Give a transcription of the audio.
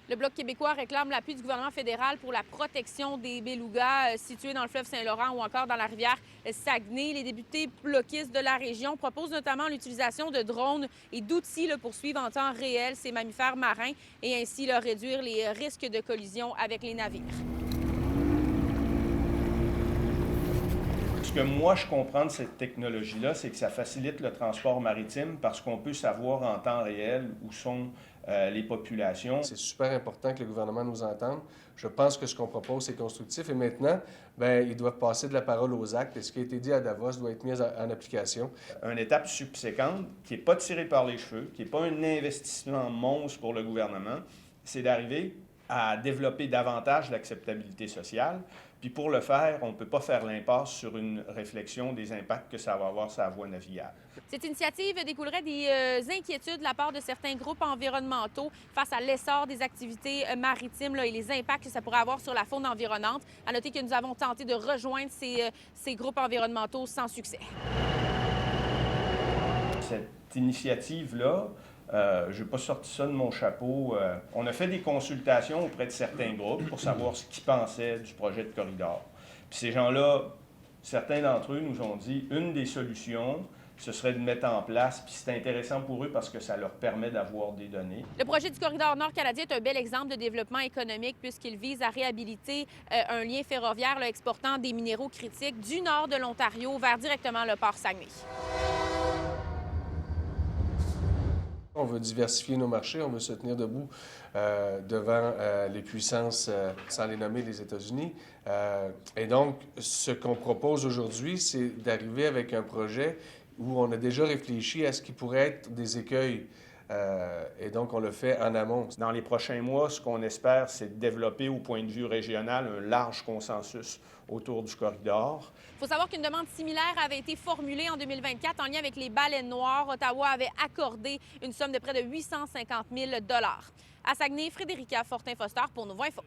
Le Bloc québécois réclame l'appui du gouvernement fédéral pour la protection des belugas situés dans le fleuve Saint-Laurent ou encore dans la rivière Saguenay. Les députés bloquistes de la région proposent notamment l'utilisation de drones et d'outils pour suivre en temps réel ces mammifères marins et ainsi réduire les risques de collision avec les navires. Ce que moi, je comprends de cette technologie-là, c'est que ça facilite le transport maritime parce qu'on peut savoir en temps réel où sont les populations. C'est super important que le gouvernement nous entende. Je pense que ce qu'on propose, c'est constructif. Et maintenant, bien, ils doivent passer de la parole aux actes. Et ce qui a été dit à Davos doit être mis en application. Une étape subséquente qui n'est pas tirée par les cheveux, qui n'est pas un investissement monstre pour le gouvernement, c'est d'arriver à développer davantage l'acceptabilité sociale. Puis pour le faire, on ne peut pas faire l'impasse sur une réflexion des impacts que ça va avoir sur la voie navigable. Cette initiative découlerait des inquiétudes de la part de certains groupes environnementaux face à l'essor des activités maritimes et les impacts que ça pourrait avoir sur la faune environnante. À noter que nous avons tenté de rejoindre ces groupes environnementaux sans succès. Cette initiative-là, je n'ai pas sorti ça de mon chapeau. On a fait des consultations auprès de certains groupes pour savoir ce qu'ils pensaient du projet de corridor. Puis ces gens-là, certains d'entre eux nous ont dit une des solutions, ce serait de mettre en place, puis c'est intéressant pour eux parce que ça leur permet d'avoir des données. Le projet du corridor nord canadien est un bel exemple de développement économique puisqu'il vise à réhabiliter un lien ferroviaire exportant des minéraux critiques du nord de l'Ontario vers directement le port Saguenay. On veut diversifier nos marchés, on veut se tenir debout devant les puissances, sans les nommer les États-Unis. Et donc, ce qu'on propose aujourd'hui, c'est d'arriver avec un projet où on a déjà réfléchi à ce qui pourrait être des écueils. Et donc, on le fait en amont. Dans les prochains mois, ce qu'on espère, c'est de développer au point de vue régional un large consensus autour du corridor. Il faut savoir qu'une demande similaire avait été formulée en 2024 en lien avec les baleines noires. Ottawa avait accordé une somme de près de 850 000 $. À Saguenay, Frédérica Fortin-Foster pour Nouveau Info.